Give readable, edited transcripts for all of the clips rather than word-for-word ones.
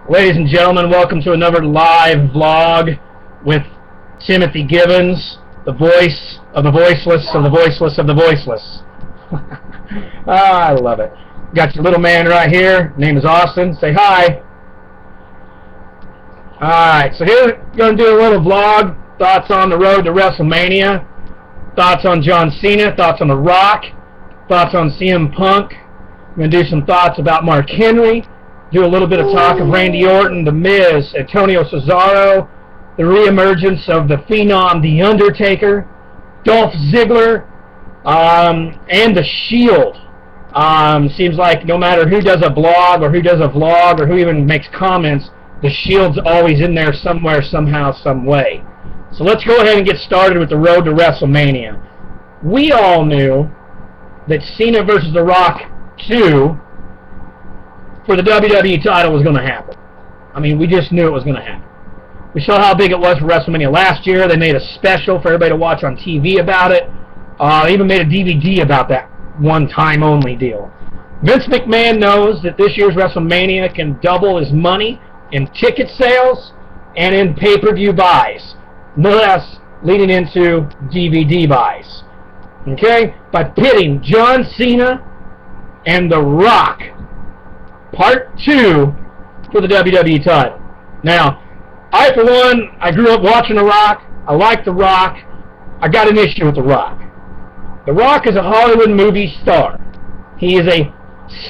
Ladies and gentlemen, welcome to another live vlog with Timothy Gibbons, the voice of the voiceless of the voiceless of the voiceless. I love it. Got your little man right here. Name is Austin. Say hi. Alright, so here we're going to do a little vlog. Thoughts on the road to WrestleMania. Thoughts on John Cena. Thoughts on The Rock. Thoughts on CM Punk. I'm going to do some thoughts about Mark Henry. Do a little bit of talk of Randy Orton, The Miz, Antonio Cesaro, the reemergence of the Phenom, The Undertaker, Dolph Ziggler, and The Shield. Seems like no matter who does a blog or who does a vlog or who even makes comments, The Shield's always in there somewhere, somehow, some way. So let's go ahead and get started with the road to WrestleMania. We all knew that Cena versus The Rock 2 for the WWE title was going to happen. I mean, we just knew it was going to happen. We saw how big it was for WrestleMania last year. They made a special for everybody to watch on TV about it. They even made a DVD about that one-time only deal. Vince McMahon knows that this year's WrestleMania can double his money in ticket sales and in pay-per-view buys, no less leading into DVD buys. Okay? By pitting John Cena and The Rock, Part 2 for the WWE title. Now, I, for one, I grew up watching The Rock. I like The Rock. I got an issue with The Rock. The Rock is a Hollywood movie star. He is a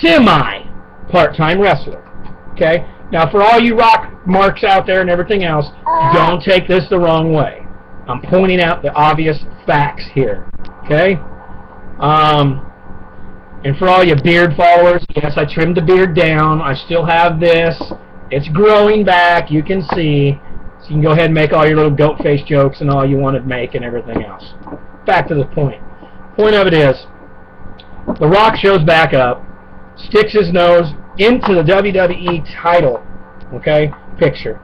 semi-part-time wrestler. Okay? Now, for all you Rock marks out there and everything else, don't take this the wrong way. I'm pointing out the obvious facts here. Okay? And for all you beard followers, yes, I trimmed the beard down. I still have this. It's growing back, you can see. So you can go ahead and make all your little goat face jokes and all you want to make and everything else. Back to the point. Point of it is, The Rock shows back up, sticks his nose into the WWE title, okay, picture.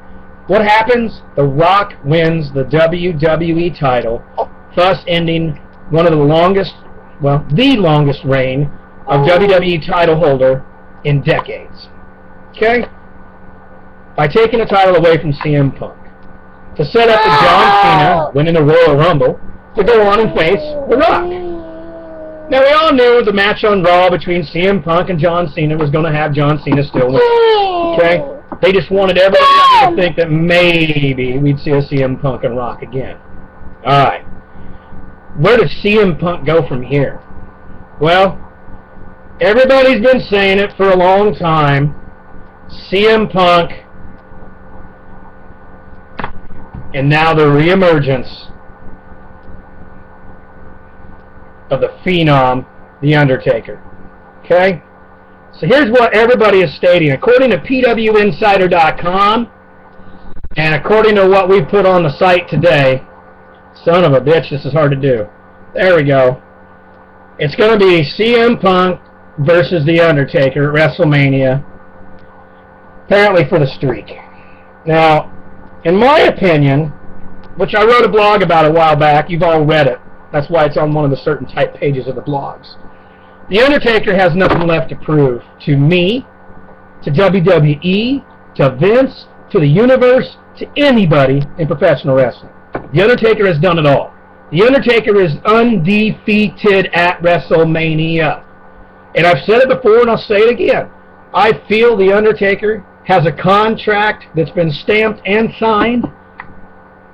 What happens? The Rock wins the WWE title, thus ending one of the longest, well, the longest reign of WWE title holder in decades. Okay? By taking the title away from CM Punk to set up the John Cena winning the Royal Rumble to go on and face The Rock. Now, we all knew the match on Raw between CM Punk and John Cena was going to have John Cena still win. Okay? They just wanted everybody to think that maybe we'd see a CM Punk and Rock again. Alright. Where does CM Punk go from here? Well, everybody's been saying it for a long time. CM Punk, and now the reemergence of the Phenom, The Undertaker. Okay? So here's what everybody is stating. According to PWInsider.com, and according to what we put on the site today, son of a bitch, this is hard to do. There we go. It's going to be CM Punk versus The Undertaker at WrestleMania, apparently for the streak. Now, in my opinion, which I wrote a blog about a while back, you've all read it. That's why it's on one of the certain type pages of the blogs. The Undertaker has nothing left to prove to me, to WWE, to Vince, to the universe, to anybody in professional wrestling. The Undertaker has done it all. The Undertaker is undefeated at WrestleMania. And I've said it before and I'll say it again. I feel The Undertaker has a contract that's been stamped and signed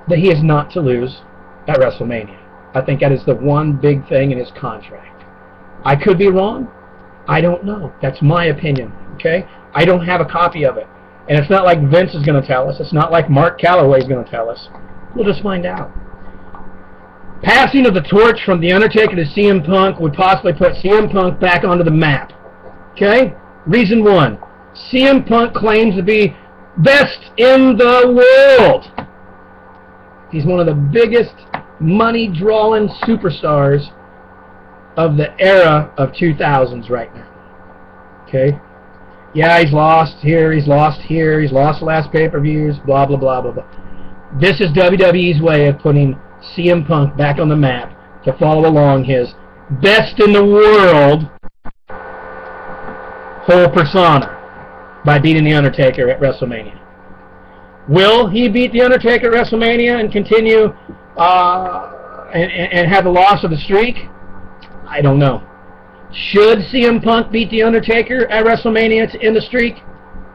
that he is not to lose at WrestleMania. I think that is the one big thing in his contract. I could be wrong. I don't know. That's my opinion. Okay? I don't have a copy of it. And it's not like Vince is going to tell us. It's not like Mark Calloway is going to tell us. We'll just find out. Passing of the torch from The Undertaker to CM Punk would possibly put CM Punk back onto the map. Okay? Reason one. CM Punk claims to be best in the world. He's one of the biggest money-drawing superstars of the era of 2000s right now. Okay? Yeah, he's lost here, he's lost here, he's lost the last pay-per-views, blah, blah, blah, blah, blah. This is WWE's way of putting CM Punk back on the map to follow along his best in the world whole persona. by beating The Undertaker at WrestleMania. Will he beat The Undertaker at WrestleMania and continue and have the loss of the streak? I don't know. Should CM Punk beat The Undertaker at WrestleMania to end the streak?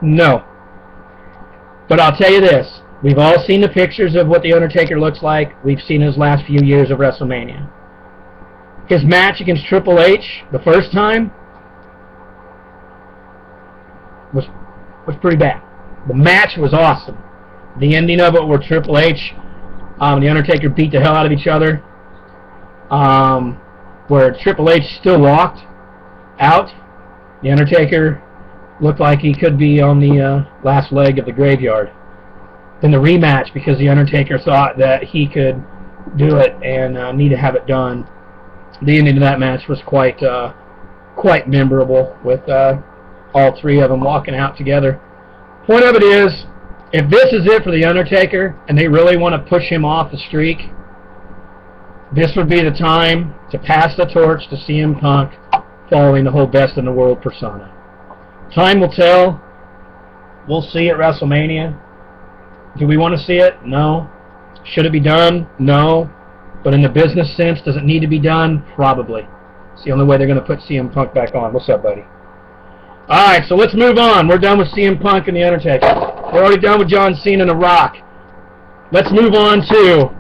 No. But I'll tell you this. We've all seen the pictures of what The Undertaker looks like. We've seen his last few years of WrestleMania. His match against Triple H the first time was pretty bad. The match was awesome. The ending of it where Triple H and The Undertaker beat the hell out of each other, where Triple H still walked out. The Undertaker looked like he could be on the last leg of the graveyard. Then the rematch, because The Undertaker thought that he could do it and need to have it done. The ending of that match was quite memorable, with all three of them walking out together. Point of it is, if this is it for The Undertaker and they really want to push him off the streak, this would be the time to pass the torch to CM Punk, following the whole best in the world persona. Time will tell. We'll see at WrestleMania. Do we want to see it? No. Should it be done? No. But in the business sense, does it need to be done? Probably. It's the only way they're going to put CM Punk back on. What's up, buddy? Alright, so let's move on. We're done with CM Punk and The Undertaker. We're already done with John Cena and The Rock. Let's move on to...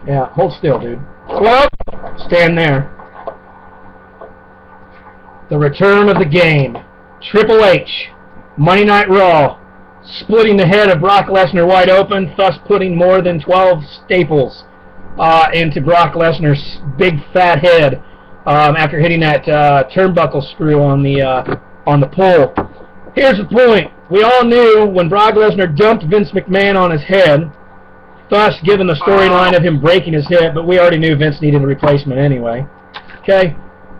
Yeah, hold still, dude. Well, stand there. The return of the game. Triple H, Monday Night Raw, splitting the head of Brock Lesnar wide open, thus putting more than 12 staples into Brock Lesnar's big fat head after hitting that turnbuckle screw on the pole. Here's the point. We all knew when Brock Lesnar dumped Vince McMahon on his head, thus given the storyline of him breaking his hip, but we already knew Vince needed a replacement anyway. Okay?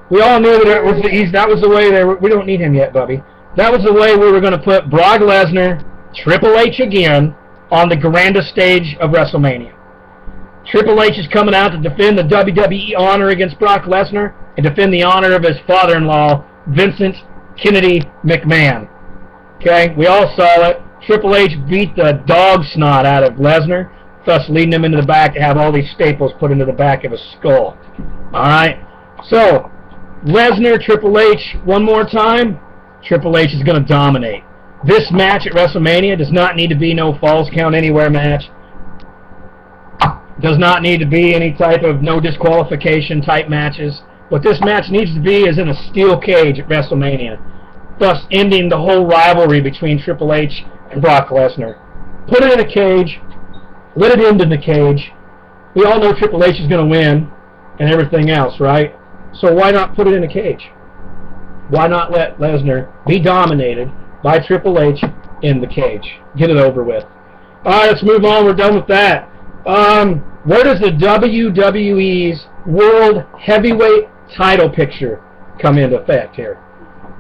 We all knew that that was the way we don't need him yet, Bubby. That was the way we were going to put Brock Lesnar, Triple H again, on the grandest stage of WrestleMania. Triple H is coming out to defend the WWE honor against Brock Lesnar and defend the honor of his father-in-law, Vincent Kennedy McMahon. Okay, we all saw it. Triple H beat the dog snot out of Lesnar, thus leading him into the back to have all these staples put into the back of his skull. Alright, so Lesnar, Triple H, one more time. Triple H is going to dominate. This match at WrestleMania does not need to be no Falls Count Anywhere match. Does not need to be any type of no disqualification type matches. What this match needs to be is in a steel cage at WrestleMania, thus ending the whole rivalry between Triple H and Brock Lesnar. Put it in a cage, let it end in the cage. We all know Triple H is going to win and everything else, right? So why not put it in a cage? Why not let Lesnar be dominated by Triple H in the cage? Get it over with. Alright, let's move on. We're done with that. Where does the WWE's World Heavyweight title picture come into effect here?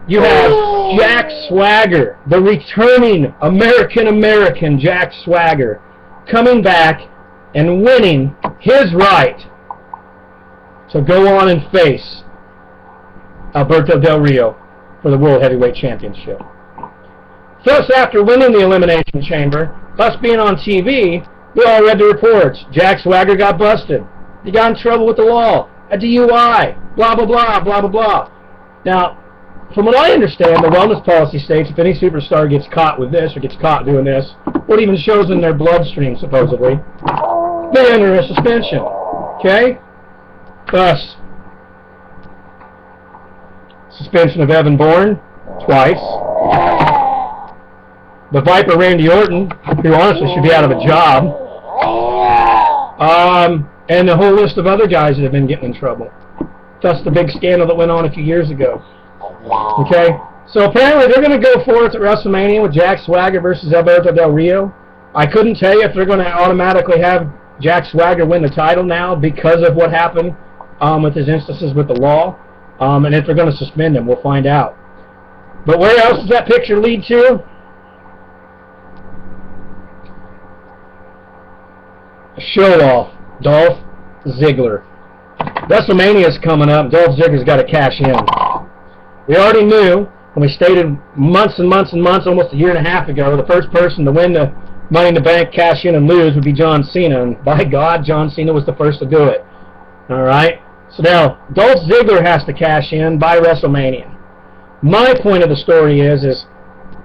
You have Jack Swagger, the returning American Jack Swagger, coming back and winning his right to go on and face Alberto Del Rio for the World Heavyweight Championship. Thus, after winning the Elimination Chamber, thus being on TV, we all read the reports. Jack Swagger got busted. He got in trouble with the law. A DUI. Blah, blah, blah, blah, blah, blah. Now, from what I understand, the wellness policy states if any superstar gets caught with this or gets caught doing this, what even shows in their bloodstream, supposedly, they enter a suspension. Okay? Thus, suspension of Evan Bourne, twice. The Viper Randy Orton, who honestly should be out of a job. And a whole list of other guys that have been getting in trouble. Thus the big scandal that went on a few years ago. Okay? So apparently they're going to go for it at WrestleMania with Jack Swagger versus Alberto Del Rio. I couldn't tell you if they're going to automatically have Jack Swagger win the title now because of what happened with his instances with the law. And if they're going to suspend him, we'll find out. But where else does that picture lead to? A show-off. Dolph Ziggler. WrestleMania is coming up. Dolph Ziggler's got to cash in. We already knew And we stated months and months and months, almost a year and a half ago, the first person to win the Money in the Bank, cash in and lose, would be John Cena. And by God, John Cena was the first to do it. All right? So now, Dolph Ziggler has to cash in by WrestleMania. My point of the story is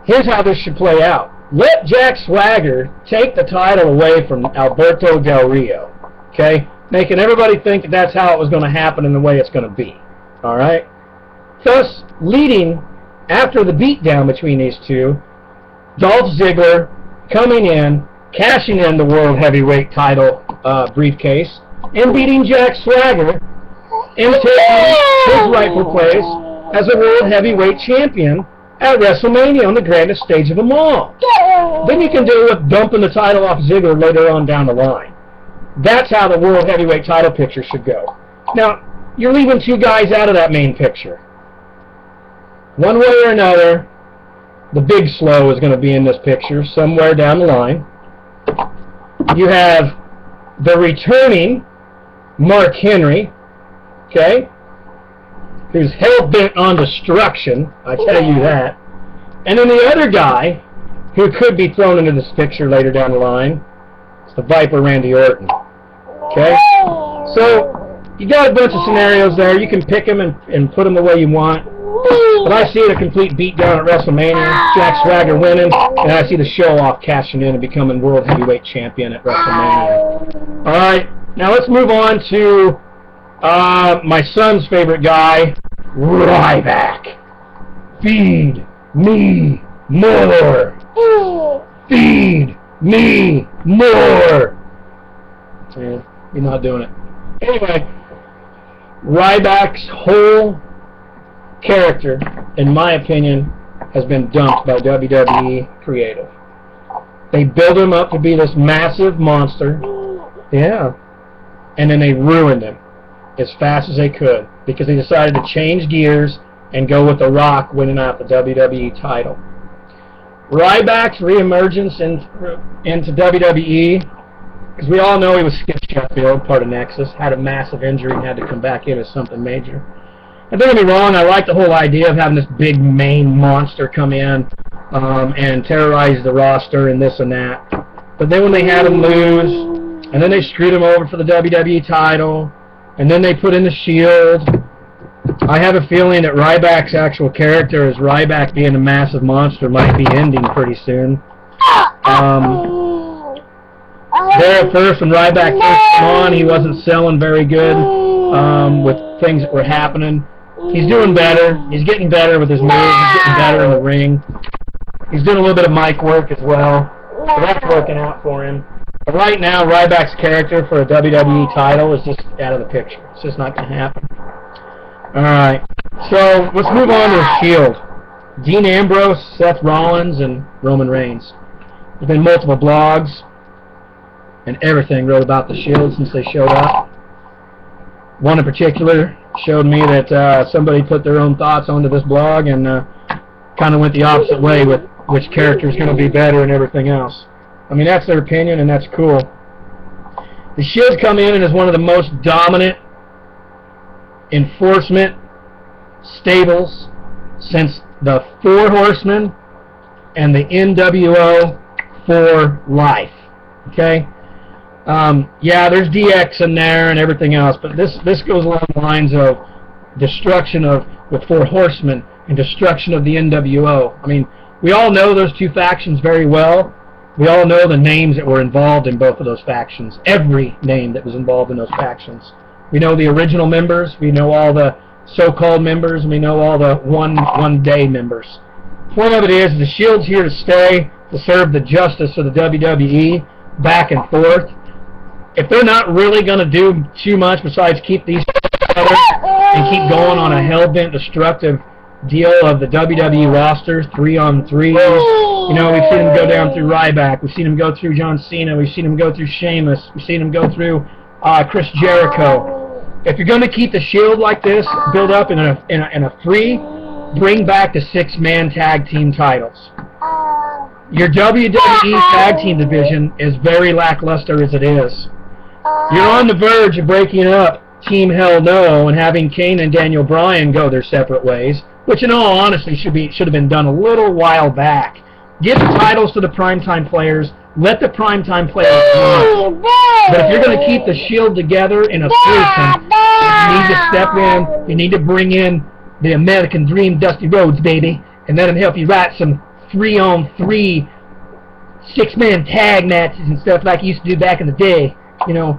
here's how this should play out. Let Jack Swagger take the title away from Alberto Del Rio. Okay? Making everybody think that that's how it was going to happen and the way it's going to be. All right? Thus, leading after the beatdown between these two, Dolph Ziggler coming in, cashing in the World Heavyweight title briefcase, and beating Jack Swagger and taking his rightful place as a World Heavyweight Champion at WrestleMania on the grandest stage of them all. Then you can do with dumping the title off Ziggler later on down the line. That's how the World Heavyweight title picture should go. Now, you're leaving two guys out of that main picture. One way or another, the Big Slow is going to be in this picture somewhere down the line. You have the returning Mark Henry, okay, who's hell-bent on destruction, I tell you that. And then the other guy who could be thrown into this picture later down the line is the Viper Randy Orton, okay? So you got a bunch of scenarios there. You can pick them and put them the way you want. But I see it a complete beatdown at WrestleMania, Jack Swagger winning, and I see the show-off cashing in and becoming World Heavyweight Champion at WrestleMania. All right, now let's move on to my son's favorite guy, Ryback. Feed me more. Feed me more. Yeah, you're not doing it. Anyway, Ryback's whole character, in my opinion, has been dumped by WWE Creative. They built him up to be this massive monster, yeah, and then they ruined him as fast as they could because they decided to change gears and go with The Rock winning out the WWE title. Ryback's reemergence into WWE, because we all know he was Skip Sheffield, part of Nexus, had a massive injury and had to come back in as something major. And don't get me wrong, I like the whole idea of having this big main monster come in and terrorize the roster and this and that. But then when they had him lose, and then they screwed him over for the WWE title, and then they put in the Shield, I have a feeling that Ryback's actual character as Ryback being a massive monster might be ending pretty soon. There at first, when Ryback first came on, he wasn't selling very good with things that were happening. He's doing better. He's getting better with his moves. He's getting better in the ring. He's doing a little bit of mic work as well. So that's working out for him. But right now, Ryback's character for a WWE title is just out of the picture. It's just not going to happen. Alright. So let's move on to the Shield. Dean Ambrose, Seth Rollins, and Roman Reigns. There's been multiple blogs and everything wrote about the Shield since they showed up. One in particular showed me that somebody put their own thoughts onto this blog and kind of went the opposite way with which character is going to be better and everything else. I mean, that's their opinion, and that's cool. The Shield's come in and is one of the most dominant enforcement stables since the Four Horsemen and the NWO for life. Okay? Yeah, there's DX in there and everything else, but this goes along the lines of destruction of the Four Horsemen and destruction of the NWO. I mean, we all know those two factions very well. We all know the names that were involved in both of those factions. Every name that was involved in those factions. We know the original members. We know all the so-called members. And we know all the one-day members. The point of it is the Shield's here to stay, to serve the justice of the WWE back and forth. If they're not really going to do too much besides keep these together and keep going on a hell-bent destructive deal of the WWE roster, 3-on-3s, you know, we've seen them go down through Ryback, we've seen them go through John Cena, we've seen them go through Sheamus, we've seen them go through Chris Jericho. If you're going to keep the Shield like this, build up in a free, bring back the 6-man tag team titles. Your WWE tag team division is very lackluster as it is. You're on the verge of breaking up Team Hell No and having Kane and Daniel Bryan go their separate ways. which in all honesty should have been done a little while back. Give the titles to the primetime players. Let the primetime players win. But if you're going to keep the Shield together in a threesome, you need to step in. You need to bring in the American Dream, Dusty Rhodes, baby, and let him help you write some 3-on-3 six-man tag matches and stuff like you used to do back in the day. You know,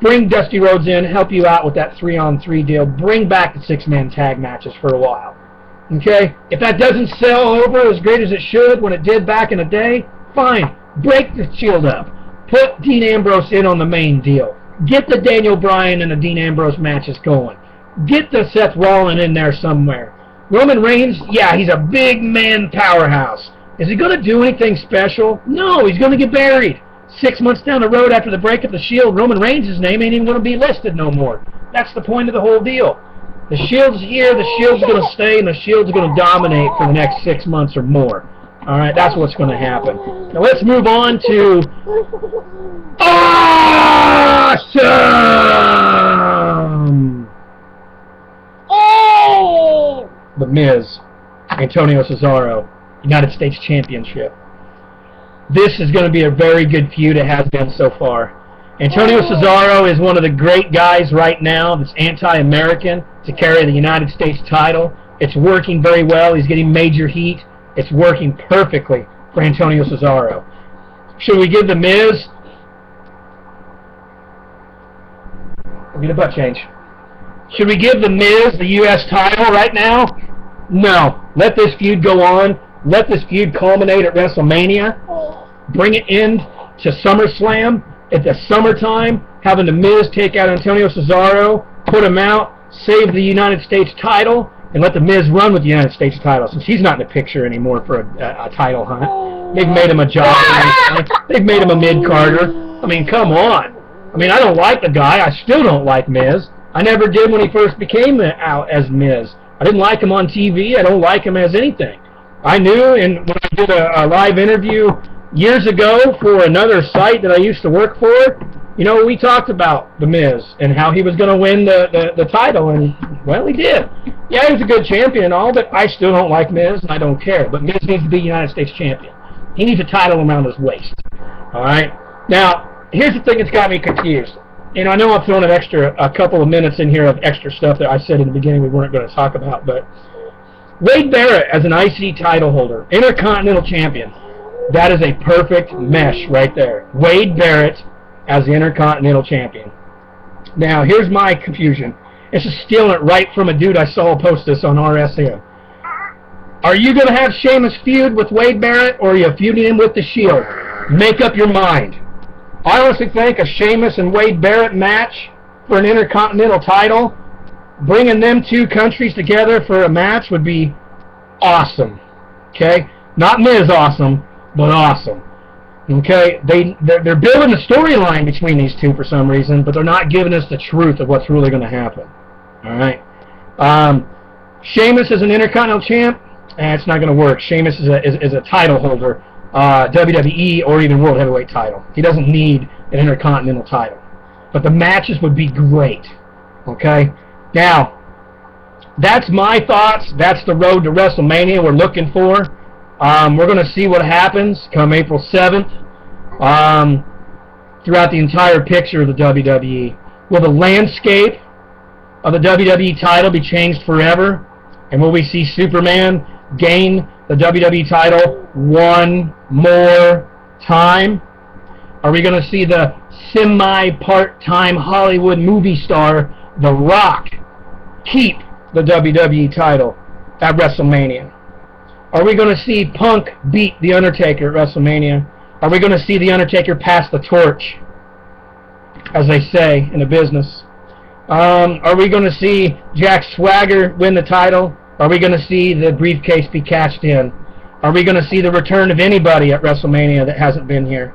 bring Dusty Rhodes in, help you out with that 3-on-3 deal. Bring back the six-man tag matches for a while. Okay? If that doesn't sell over as great as it should when it did back in the day, fine. Break the Shield up. Put Dean Ambrose in on the main deal. Get the Daniel Bryan and the Dean Ambrose matches going. Get the Seth Rollins in there somewhere. Roman Reigns, yeah, he's a big man powerhouse. Is he going to do anything special? No, he's going to get buried. 6 months down the road after the break of the Shield, Roman Reigns' name ain't even going to be listed no more. That's the point of the whole deal. The Shield's here, the Shield's going to stay, and the Shield's going to dominate for the next 6 months or more. Alright, that's what's going to happen. Now let's move on to Awesome! Oh! The Miz, Antonio Cesaro, United States Championship. This is going to be a very good feud. It has been so far. Antonio Cesaro is one of the great guys right now that's anti-American to carry the United States title. It's working very well. He's getting major heat. It's working perfectly for Antonio Cesaro. Should we give the Miz? I'll get a butt change. Should we give the Miz the U.S. title right now? No. Let this feud go on. Let this feud culminate at WrestleMania. Bring it in to SummerSlam at the summertime, having the Miz take out Antonio Cesaro, put him out, save the United States title, and let the Miz run with the United States title, since he's not in the picture anymore for a title hunt. They've made him a jobber. They've made him a mid-carder. I mean, come on. I mean, I don't like the guy. I still don't like Miz. I never did when he first became out as Miz. I didn't like him on TV. I don't like him as anything. I knew, and when I did a live interview years ago for another site that I used to work for, you know, we talked about the Miz and how he was going to win the title, and, well, he did. Yeah, he was a good champion and all, but I still don't like Miz, and I don't care. But Miz needs to be United States champion. He needs a title around his waist. All right? Now, here's the thing that's got me confused. And I know I'm throwing a couple of minutes in here of extra stuff that I said in the beginning we weren't going to talk about, but Wade Barrett as an IC title holder, Intercontinental Champion, that is a perfect mesh right there. Wade Barrett as the Intercontinental Champion. Now, here's my confusion. This is stealing it right from a dude I saw post this on RSN. Are you going to have Sheamus feud with Wade Barrett, or are you feuding him with the Shield? Make up your mind. I honestly think a Sheamus and Wade Barrett match for an Intercontinental title, bringing them two countries together for a match would be awesome. Okay? Not Miz awesome, but awesome. Okay? They're building a storyline between these two for some reason, but they're not giving us the truth of what's really going to happen. Alright? Sheamus is an Intercontinental champ, and it's not going to work. Sheamus is a title holder, WWE or even World Heavyweight title. He doesn't need an Intercontinental title. But the matches would be great. Okay? Now, that's my thoughts. That's the road to WrestleMania we're looking for. We're going to see what happens come April 7th throughout the entire picture of the WWE. Will the landscape of the WWE title be changed forever? And will we see Superman gain the WWE title one more time? Are we going to see the semi-part-time Hollywood movie star, The Rock, keep the WWE title at WrestleMania? Are we going to see Punk beat The Undertaker at WrestleMania? Are we going to see The Undertaker pass the torch, as they say in the business? Are we going to see Jack Swagger win the title? Are we going to see the briefcase be cashed in? Are we going to see the return of anybody at WrestleMania that hasn't been here?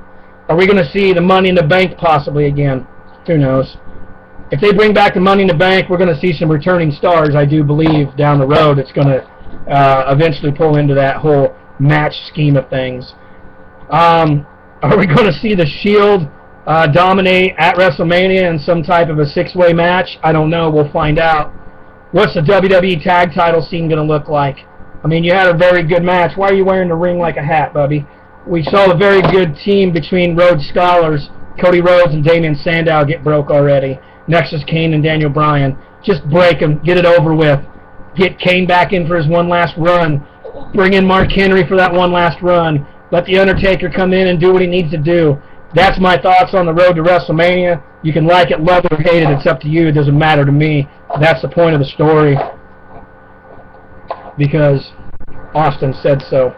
Are we going to see the Money in the Bank possibly again? Who knows? If they bring back the Money in the Bank, we're going to see some returning stars, I do believe, down the road. It's going to eventually pull into that whole match scheme of things. Are we going to see the Shield dominate at WrestleMania in some type of a six-way match? I don't know. We'll find out. What's the WWE tag title scene going to look like? I mean, you had a very good match. Why are you wearing the ring like a hat, Bubby? We saw a very good team between Rhodes Scholars, Cody Rhodes and Damian Sandow get broke already. Next is Kane and Daniel Bryan. Just break them. Get it over with. Get Kane back in for his one last run. Bring in Mark Henry for that one last run. Let The Undertaker come in and do what he needs to do. That's my thoughts on the road to WrestleMania. You can like it, love it, or hate it. It's up to you. It doesn't matter to me. That's the point of the story. Because Austin said so.